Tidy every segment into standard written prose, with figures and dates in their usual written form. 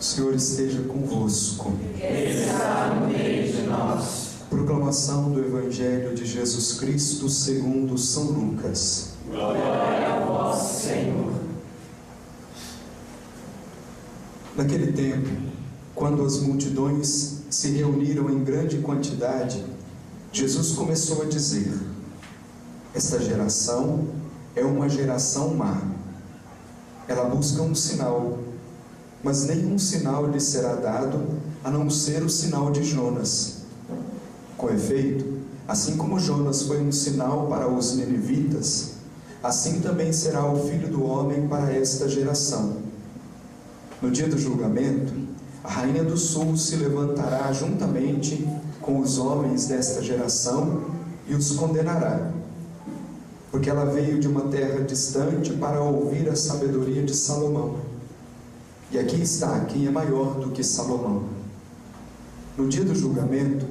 O Senhor esteja convosco. Ele está no meio de nós. Proclamação do Evangelho de Jesus Cristo segundo São Lucas. Glória a vós, Senhor. Naquele tempo, quando as multidões se reuniram em grande quantidade, Jesus começou a dizer: esta geração é uma geração má. Ela busca um sinal, mas nenhum sinal lhe será dado, a não ser o sinal de Jonas. Com efeito, assim como Jonas foi um sinal para os ninivitas, assim também será o Filho do Homem para esta geração. No dia do julgamento, a rainha do sul se levantará juntamente com os homens desta geração e os condenará, porque ela veio de uma terra distante para ouvir a sabedoria de Salomão. E aqui está quem é maior do que Salomão. No dia do julgamento,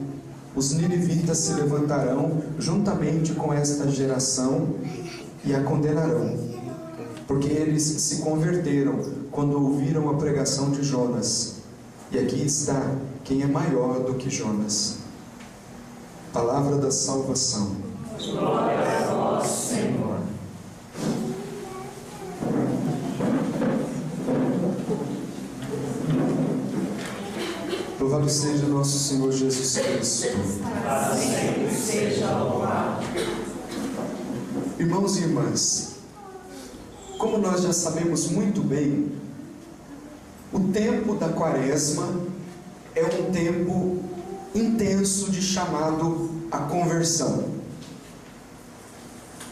os ninivitas se levantarão juntamente com esta geração e a condenarão, porque eles se converteram quando ouviram a pregação de Jonas. E aqui está quem é maior do que Jonas. Palavra da salvação. Glória a vós, Senhor. Louvado seja nosso Senhor Jesus Cristo. Para sempre seja louvado. Irmãos e irmãs, como nós já sabemos muito bem, o tempo da Quaresma é um tempo intenso de chamado à conversão.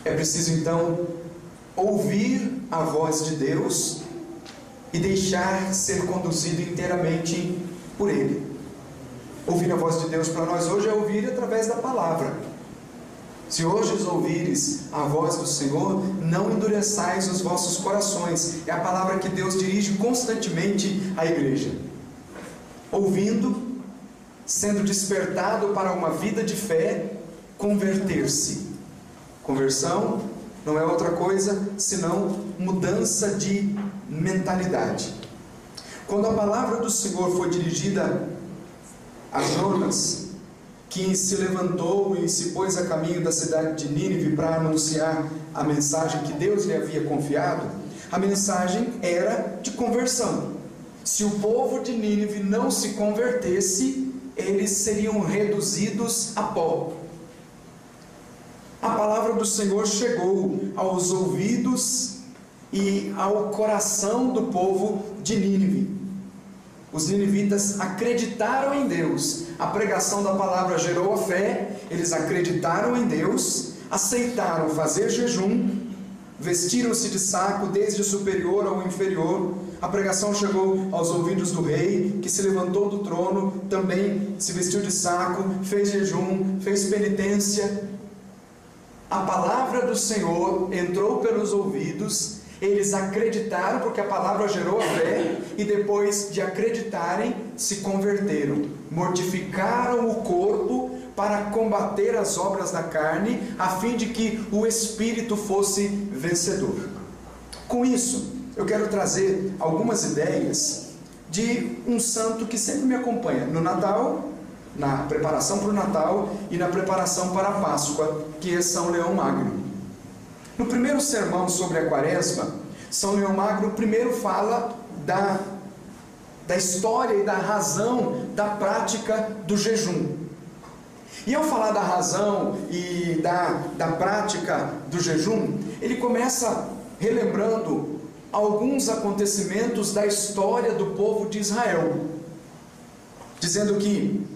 É preciso então ouvir a voz de Deus e deixar ser conduzido inteiramente por Ele. Ouvir a voz de Deus para nós hoje é ouvir através da palavra. Se hoje os ouvires a voz do Senhor, não endureçais os vossos corações. É a palavra que Deus dirige constantemente à igreja. Ouvindo, sendo despertado para uma vida de fé, converter-se. Conversão não é outra coisa senão mudança de mentalidade. Quando a palavra do Senhor foi dirigida a Jonas, que se levantou e se pôs a caminho da cidade de Nínive para anunciar a mensagem que Deus lhe havia confiado, a mensagem era de conversão. Se o povo de Nínive não se convertesse, eles seriam reduzidos a pó. A palavra do Senhor chegou aos ouvidos e ao coração do povo de Nínive. Os ninivitas acreditaram em Deus. A pregação da palavra gerou a fé. Eles acreditaram em Deus, aceitaram fazer jejum, vestiram-se de saco desde o superior ao inferior. A pregação chegou aos ouvidos do rei, que se levantou do trono, também se vestiu de saco, fez jejum, fez penitência. A palavra do Senhor entrou pelos ouvidos. Eles acreditaram porque a palavra gerou a fé, e depois de acreditarem, se converteram, mortificaram o corpo para combater as obras da carne, a fim de que o Espírito fosse vencedor. Com isso, eu quero trazer algumas ideias de um santo que sempre me acompanha no Natal, na preparação para o Natal e na preparação para a Páscoa, que é São Leão Magno. No primeiro sermão sobre a Quaresma, São Leão Magno primeiro fala da história e da razão da prática do jejum. E ao falar da razão e da prática do jejum, ele começa relembrando alguns acontecimentos da história do povo de Israel, dizendo que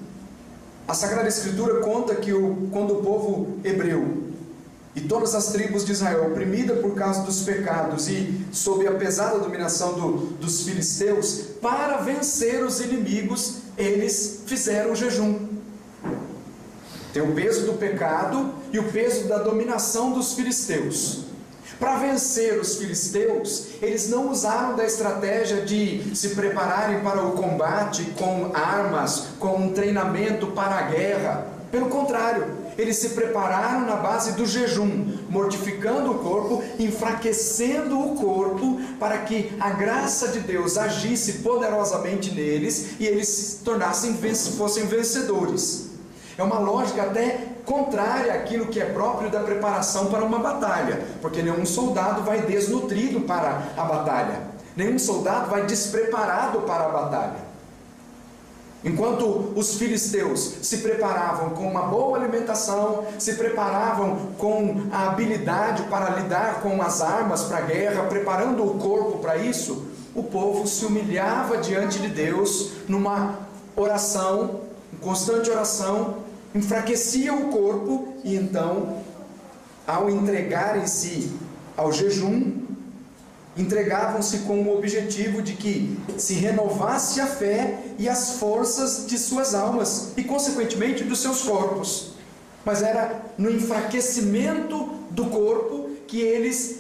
a Sagrada Escritura conta que quando o povo hebreu e todas as tribos de Israel, oprimida por causa dos pecados e sob a pesada dominação dos filisteus, para vencer os inimigos, eles fizeram jejum. Tem o peso do pecado e o peso da dominação dos filisteus. Para vencer os filisteus, eles não usaram da estratégia de se prepararem para o combate com armas, com um treinamento para a guerra. Pelo contrário, eles se prepararam na base do jejum, mortificando o corpo, enfraquecendo o corpo, para que a graça de Deus agisse poderosamente neles e eles se fossem vencedores. É uma lógica até contrária àquilo que é próprio da preparação para uma batalha, porque nenhum soldado vai desnutrido para a batalha, nenhum soldado vai despreparado para a batalha. Enquanto os filisteus se preparavam com uma boa alimentação, se preparavam com a habilidade para lidar com as armas para a guerra, preparando o corpo para isso, o povo se humilhava diante de Deus numa oração, constante oração, enfraquecia o corpo e então, ao entregarem-se ao jejum, entregavam-se com o objetivo de que se renovasse a fé e as forças de suas almas e consequentemente dos seus corpos. Mas era no enfraquecimento do corpo que eles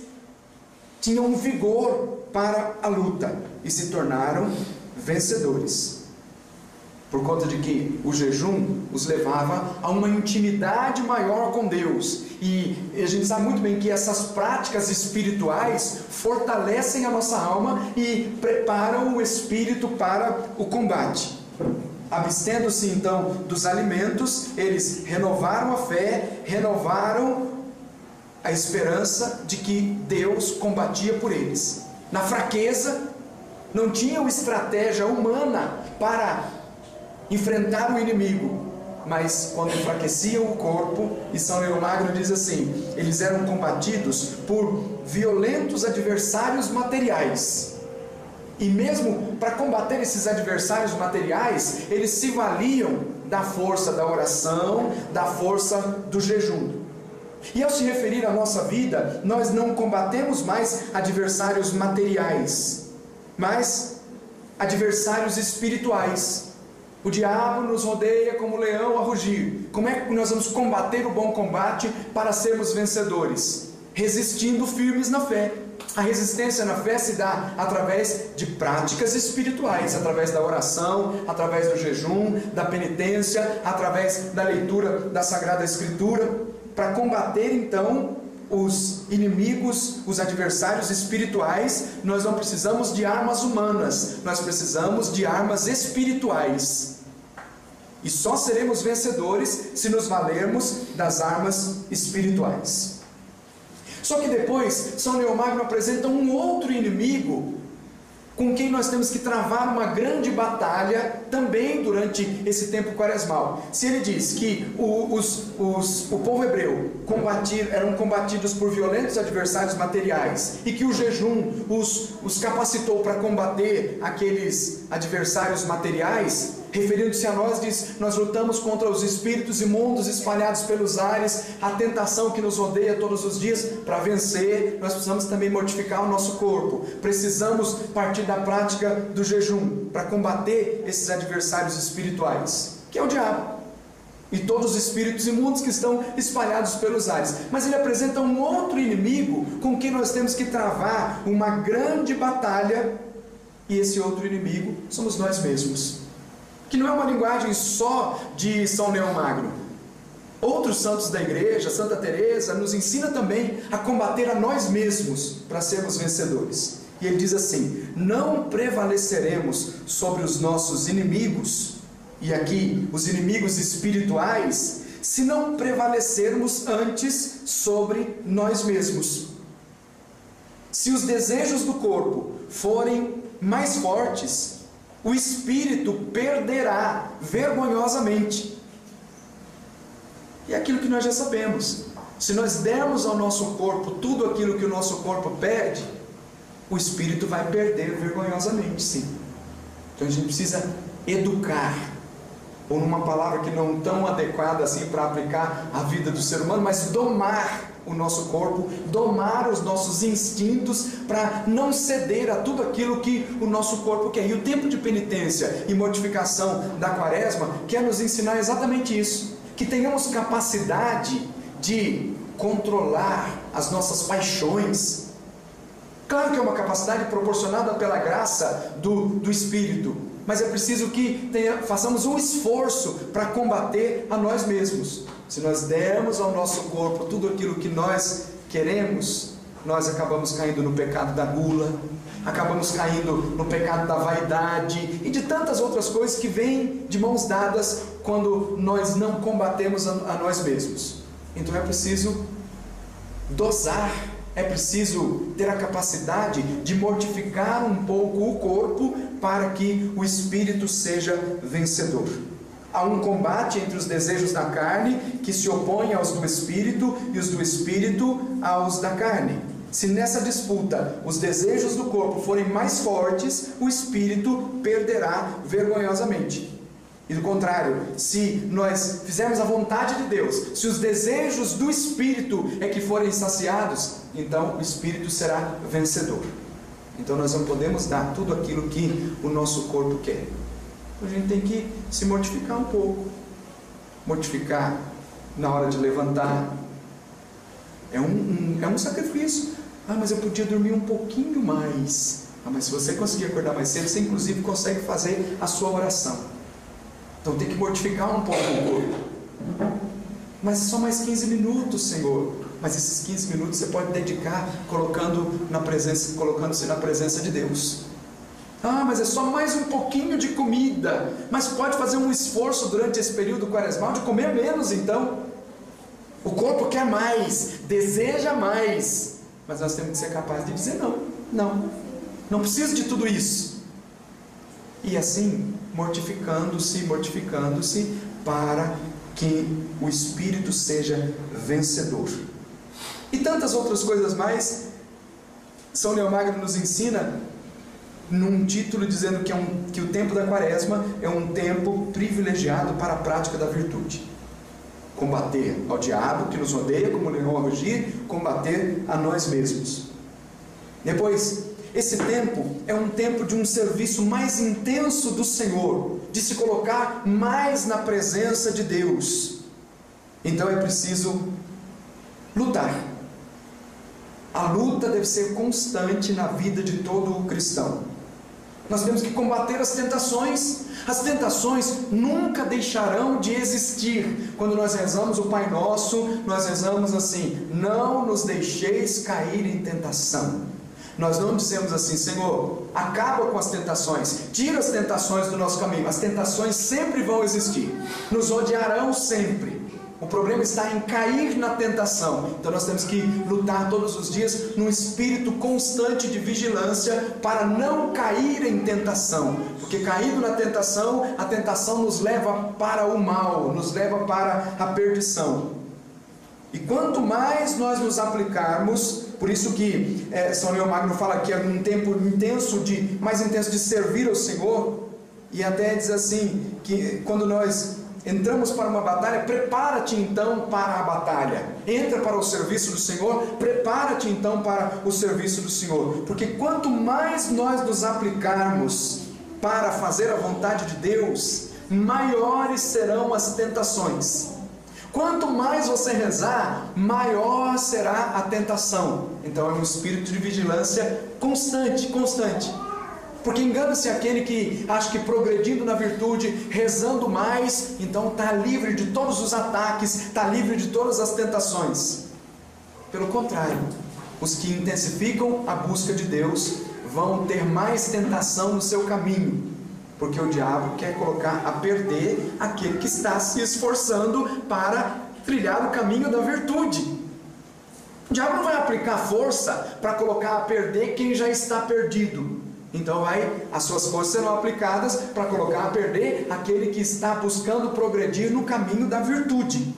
tinham um vigor para a luta e se tornaram vencedores. Por conta de que o jejum os levava a uma intimidade maior com Deus. E a gente sabe muito bem que essas práticas espirituais fortalecem a nossa alma e preparam o espírito para o combate. Abstendo-se então dos alimentos, eles renovaram a fé, renovaram a esperança de que Deus combatia por eles. Na fraqueza, não tinham estratégia humana para enfrentar o inimigo, mas quando enfraqueciam o corpo, e São Leão Magno diz assim, eles eram combatidos por violentos adversários materiais, e mesmo para combater esses adversários materiais, eles se valiam da força da oração, da força do jejum. E ao se referir à nossa vida, nós não combatemos mais adversários materiais, mas adversários espirituais. O diabo nos rodeia como leão a rugir. Como é que nós vamos combater o bom combate para sermos vencedores? Resistindo firmes na fé. A resistência na fé se dá através de práticas espirituais, através da oração, através do jejum, da penitência, através da leitura da Sagrada Escritura, para combater então os inimigos, os adversários espirituais. Nós não precisamos de armas humanas, nós precisamos de armas espirituais. E só seremos vencedores se nos valermos das armas espirituais. Só que depois, São Leão Magno apresenta um outro inimigo com quem nós temos que travar uma grande batalha também durante esse tempo quaresmal. Se ele diz que o povo hebreu eram combatidos por violentos adversários materiais e que o jejum os capacitou para combater aqueles adversários materiais, referindo-se a nós, diz, nós lutamos contra os espíritos imundos espalhados pelos ares, a tentação que nos rodeia todos os dias. Para vencer, nós precisamos também mortificar o nosso corpo, precisamos partir da prática do jejum, para combater esses adversários espirituais, que é o diabo, e todos os espíritos imundos que estão espalhados pelos ares. Mas ele apresenta um outro inimigo, com quem nós temos que travar uma grande batalha, e esse outro inimigo somos nós mesmos. Que não é uma linguagem só de São Leão Magno. Outros santos da igreja, Santa Teresa, nos ensina também a combater a nós mesmos para sermos vencedores. E ele diz assim: não prevaleceremos sobre os nossos inimigos, e aqui os inimigos espirituais, se não prevalecermos antes sobre nós mesmos. Se os desejos do corpo forem mais fortes, o espírito perderá vergonhosamente. E é aquilo que nós já sabemos. Se nós dermos ao nosso corpo tudo aquilo que o nosso corpo perde, o espírito vai perder vergonhosamente, sim. Então a gente precisa educar, ou numa palavra que não tão adequada assim para aplicar à vida do ser humano, mas domar o nosso corpo, domar os nossos instintos para não ceder a tudo aquilo que o nosso corpo quer. E o tempo de penitência e mortificação da quaresma quer nos ensinar exatamente isso, que tenhamos capacidade de controlar as nossas paixões. Claro que é uma capacidade proporcionada pela graça do Espírito, mas é preciso que façamos um esforço para combater a nós mesmos. Se nós dermos ao nosso corpo tudo aquilo que nós queremos, nós acabamos caindo no pecado da gula, acabamos caindo no pecado da vaidade e de tantas outras coisas que vêm de mãos dadas quando nós não combatemos a nós mesmos. Então é preciso dosar, é preciso ter a capacidade de mortificar um pouco o corpo para que o espírito seja vencedor. Há um combate entre os desejos da carne que se opõem aos do espírito e os do espírito aos da carne. Se nessa disputa os desejos do corpo forem mais fortes, o espírito perderá vergonhosamente. E do contrário, se nós fizermos a vontade de Deus, se os desejos do espírito é que forem saciados, então o espírito será vencedor. Então nós não podemos dar tudo aquilo que o nosso corpo quer. A gente tem que se mortificar um pouco. Mortificar na hora de levantar é um sacrifício. Mas eu podia dormir um pouquinho mais. Mas se você conseguir acordar mais cedo, você inclusive consegue fazer a sua oração. Então tem que mortificar um pouco o corpo. Mas é só mais 15 minutos, Senhor. Mas esses 15 minutos você pode dedicar colocando-se na presença de Deus. Mas é só mais um pouquinho de comida. Mas pode fazer um esforço durante esse período quaresmal de comer menos, então. O corpo quer mais, deseja mais. Mas nós temos que ser capazes de dizer não preciso de tudo isso. E assim, mortificando-se para que o espírito seja vencedor. E tantas outras coisas mais. São Leomagno nos ensina num título dizendo que o tempo da quaresma é um tempo privilegiado para a prática da virtude. Combater ao diabo que nos odeia como leão a rugir, combater a nós mesmos. Depois, esse tempo é um tempo de um serviço mais intenso do Senhor, de se colocar mais na presença de Deus. Então é preciso lutar. A luta deve ser constante na vida de todo o cristão. Nós temos que combater as tentações. As tentações nunca deixarão de existir. Quando nós rezamos o Pai Nosso, nós rezamos assim: não nos deixeis cair em tentação. Nós não dizemos assim: Senhor, acaba com as tentações, tira as tentações do nosso caminho. As tentações sempre vão existir, nos odiarão sempre. O problema está em cair na tentação. Então nós temos que lutar todos os dias num espírito constante de vigilância para não cair em tentação. Porque caindo na tentação, a tentação nos leva para o mal, nos leva para a perdição. E quanto mais nós nos aplicarmos, por isso que São Leomagno fala que é um tempo mais intenso de servir ao Senhor. E até diz assim, que quando nós entramos para uma batalha, prepara-te então para a batalha. Entra para o serviço do Senhor, prepara-te então para o serviço do Senhor. Porque quanto mais nós nos aplicarmos para fazer a vontade de Deus, maiores serão as tentações. Quanto mais você rezar, maior será a tentação. Então é um espírito de vigilância constante. Porque engana-se aquele que acha que progredindo na virtude, rezando mais, então está livre de todos os ataques, está livre de todas as tentações. Pelo contrário, os que intensificam a busca de Deus vão ter mais tentação no seu caminho, porque o diabo quer colocar a perder aquele que está se esforçando para trilhar o caminho da virtude. O diabo não vai aplicar força para colocar a perder quem já está perdido. Então as suas forças serão aplicadas para colocar a perder aquele que está buscando progredir no caminho da virtude.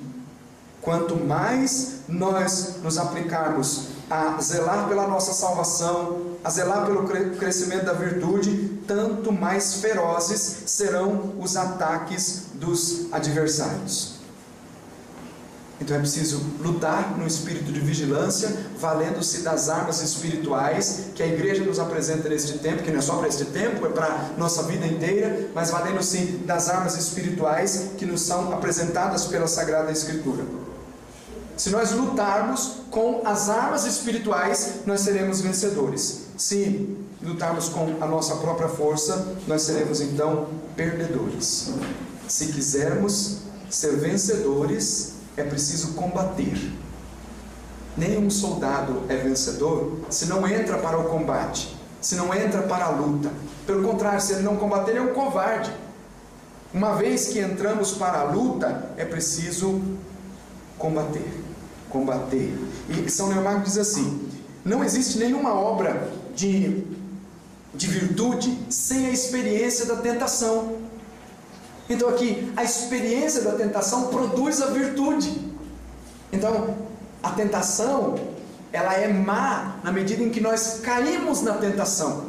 Quanto mais nós nos aplicarmos a zelar pela nossa salvação, a zelar pelo crescimento da virtude, tanto mais ferozes serão os ataques dos adversários. Então é preciso lutar no espírito de vigilância, valendo-se das armas espirituais que a igreja nos apresenta neste tempo, que não é só para este tempo, é para a nossa vida inteira, mas valendo-se das armas espirituais que nos são apresentadas pela Sagrada Escritura. Se nós lutarmos com as armas espirituais, nós seremos vencedores. Se lutarmos com a nossa própria força, nós seremos então perdedores. Se quisermos ser vencedores, é preciso combater. Nenhum soldado é vencedor se não entra para o combate, se não entra para a luta. Pelo contrário, se ele não combater, ele é um covarde. Uma vez que entramos para a luta, é preciso combater. E São Leomagno diz assim: não existe nenhuma obra de virtude sem a experiência da tentação. Então aqui, a experiência da tentação produz a virtude. Então, a tentação, ela é má na medida em que nós caímos na tentação,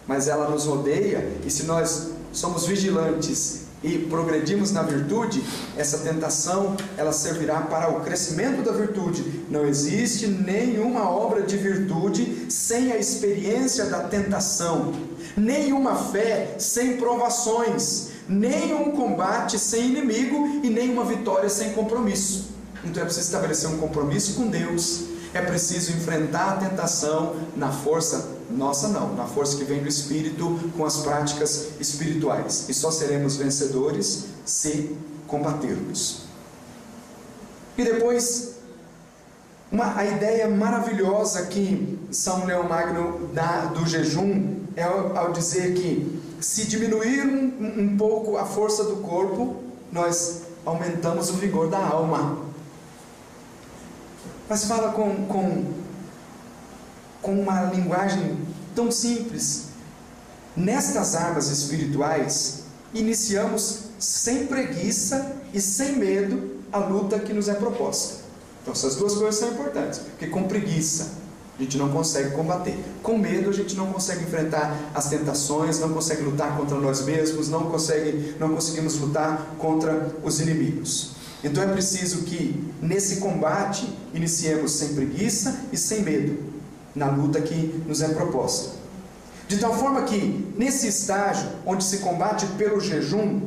mas ela nos rodeia, e se nós somos vigilantes e progredimos na virtude, essa tentação, ela servirá para o crescimento da virtude. Não existe nenhuma obra de virtude sem a experiência da tentação, nenhuma fé sem provações, nenhum combate sem inimigo e nenhuma vitória sem compromisso. Então é preciso estabelecer um compromisso com Deus, é preciso enfrentar a tentação na força nossa não, na força que vem do Espírito, com as práticas espirituais, e só seremos vencedores se combatermos. E depois, a ideia maravilhosa que São Leomagno dá do jejum é ao dizer que se diminuir um pouco a força do corpo, nós aumentamos o vigor da alma. Mas fala com uma linguagem tão simples. Nestas armas espirituais, iniciamos sem preguiça e sem medo a luta que nos é proposta. Então essas duas coisas são importantes, porque com preguiça a gente não consegue combater, com medo a gente não consegue enfrentar as tentações, não consegue lutar contra nós mesmos, não conseguimos lutar contra os inimigos. Então é preciso que nesse combate iniciemos sem preguiça e sem medo na luta que nos é proposta, de tal forma que nesse estágio onde se combate pelo jejum,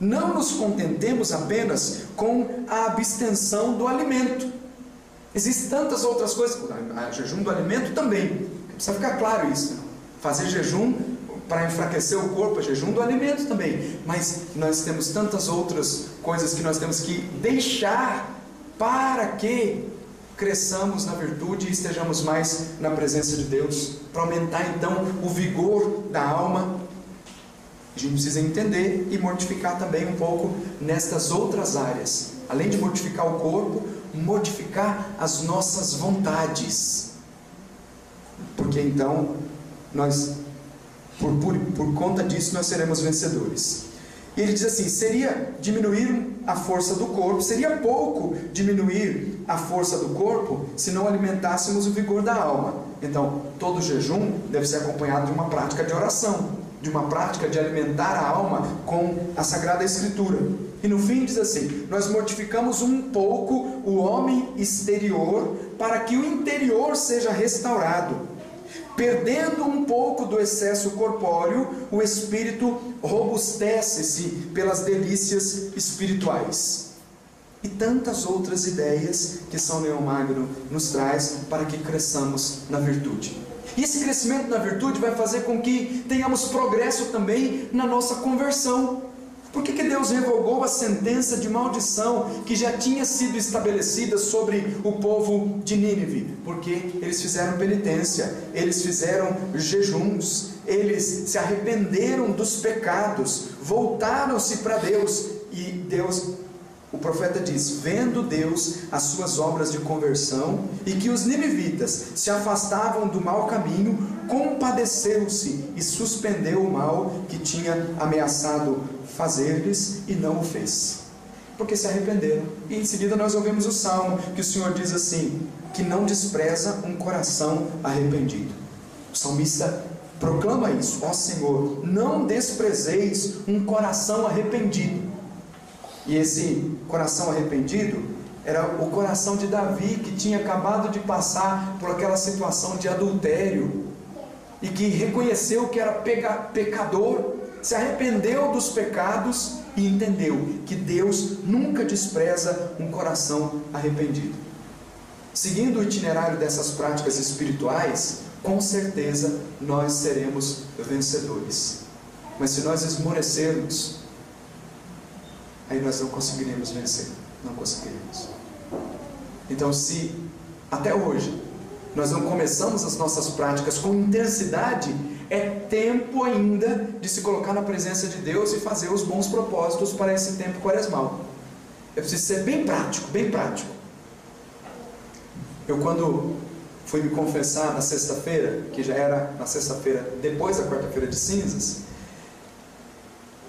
não nos contentemos apenas com a abstenção do alimento. Existem tantas outras coisas, o jejum do alimento também, precisa ficar claro isso, fazer jejum para enfraquecer o corpo, é jejum do alimento também, mas nós temos tantas outras coisas que nós temos que deixar para que cresçamos na virtude e estejamos mais na presença de Deus, para aumentar então o vigor da alma. A gente precisa entender e mortificar também um pouco nestas outras áreas, além de mortificar o corpo, mortificar as nossas vontades, porque então nós, por conta disso, nós seremos vencedores. E ele diz assim: seria diminuir a força do corpo, seria pouco diminuir a força do corpo se não alimentássemos o vigor da alma. Então, todo jejum deve ser acompanhado de uma prática de oração, de uma prática de alimentar a alma com a Sagrada Escritura. E no fim diz assim: nós mortificamos um pouco o homem exterior para que o interior seja restaurado. Perdendo um pouco do excesso corpóreo, o espírito robustece-se pelas delícias espirituais. E tantas outras ideias que São Leomagno nos traz para que cresçamos na virtude. E esse crescimento na virtude vai fazer com que tenhamos progresso também na nossa conversão. Por que Deus revogou a sentença de maldição que já tinha sido estabelecida sobre o povo de Nínive? Porque eles fizeram penitência, eles fizeram jejuns, eles se arrependeram dos pecados, voltaram-se para Deus, e Deus, o profeta diz, vendo Deus as suas obras de conversão e que os ninivitas se afastavam do mau caminho, compadeceu-se e suspendeu o mal que tinha ameaçado fazer-lhes e não o fez, porque se arrependeram. E em seguida nós ouvimos o Salmo, que o Senhor diz assim, que não despreza um coração arrependido. O salmista proclama isso: ó Senhor, não desprezeis um coração arrependido. E esse coração arrependido era o coração de Davi, que tinha acabado de passar por aquela situação de adultério, e que reconheceu que era pecador, se arrependeu dos pecados e entendeu que Deus nunca despreza um coração arrependido. Seguindo o itinerário dessas práticas espirituais, com certeza nós seremos vencedores. Mas se nós esmorecermos, aí nós não conseguiremos vencer, não conseguiremos. Então, se até hoje, nós não começamos as nossas práticas com intensidade, é tempo ainda de se colocar na presença de Deus e fazer os bons propósitos para esse tempo quaresmal. É preciso ser bem prático, bem prático. Eu, quando fui me confessar na sexta-feira, que já era na sexta-feira depois da quarta-feira de cinzas,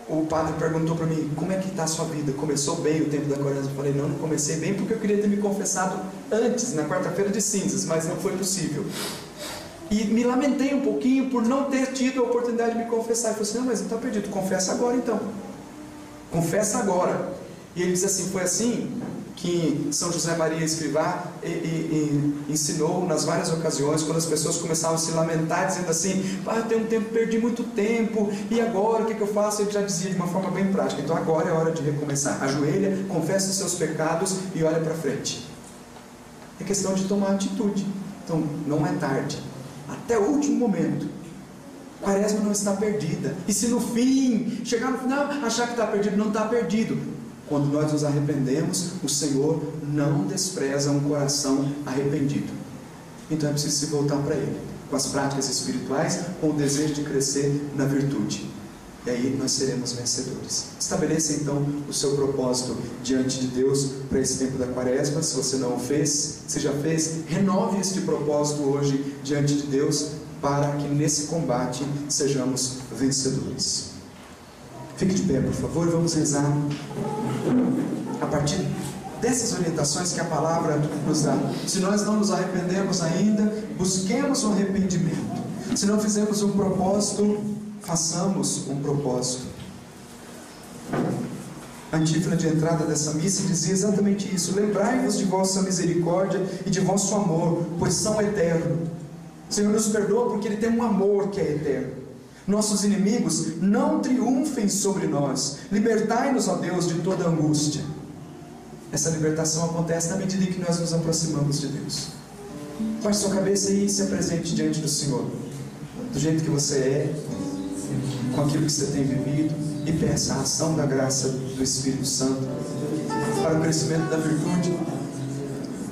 o padre perguntou para mim: como é que está a sua vida? Começou bem o tempo da quaresma? Eu falei: não comecei bem, porque eu queria ter me confessado antes, na quarta-feira de cinzas, mas não foi possível. E me lamentei um pouquinho por não ter tido a oportunidade de me confessar. Ele falou assim: não, mas não está perdido, confessa agora então. Confessa agora. E ele diz assim: foi assim que São José Maria Escrivá ensinou nas várias ocasiões, quando as pessoas começavam a se lamentar, dizendo assim: tem um tempo, perdi muito tempo, e agora o que eu faço? Ele já dizia de uma forma bem prática: então agora é hora de recomeçar. Ajoelha, confessa os seus pecados e olha para frente. É questão de tomar atitude. Então não é tarde, até o último momento. A quaresma não está perdida. E se no fim, chegar no final, achar que está perdido, não está perdido. Quando nós nos arrependemos, o Senhor não despreza um coração arrependido. Então é preciso se voltar para Ele, com as práticas espirituais, com o desejo de crescer na virtude. E aí nós seremos vencedores. Estabeleça então o seu propósito diante de Deus para esse tempo da quaresma. Se você não o fez, se já fez, renove este propósito hoje diante de Deus, para que nesse combate sejamos vencedores. Fique de pé, por favor, vamos rezar a partir dessas orientações que a palavra nos dá. Se nós não nos arrependemos ainda, busquemos o arrependimento. Se não fizemos um propósito, façamos um propósito. A antífona de entrada dessa missa dizia exatamente isso: lembrai-vos de vossa misericórdia e de vosso amor, pois são eternos. O Senhor nos perdoa porque Ele tem um amor que é eterno. Nossos inimigos não triunfem sobre nós. Libertai-nos, ó Deus, de toda angústia. Essa libertação acontece na medida em que nós nos aproximamos de Deus. Baixe sua cabeça e se apresente diante do Senhor, do jeito que você é, com aquilo que você tem vivido, e peça a ação da graça do Espírito Santo para o crescimento da virtude,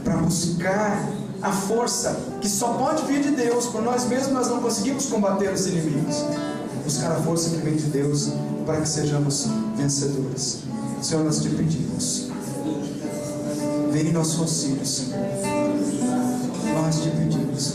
para buscar a força que só pode vir de Deus. Por nós mesmos nós não conseguimos combater os inimigos. Buscar a força que vem de Deus para que sejamos vencedores. Senhor, nós te pedimos, vem em nosso auxílio, Senhor. Nós te pedimos,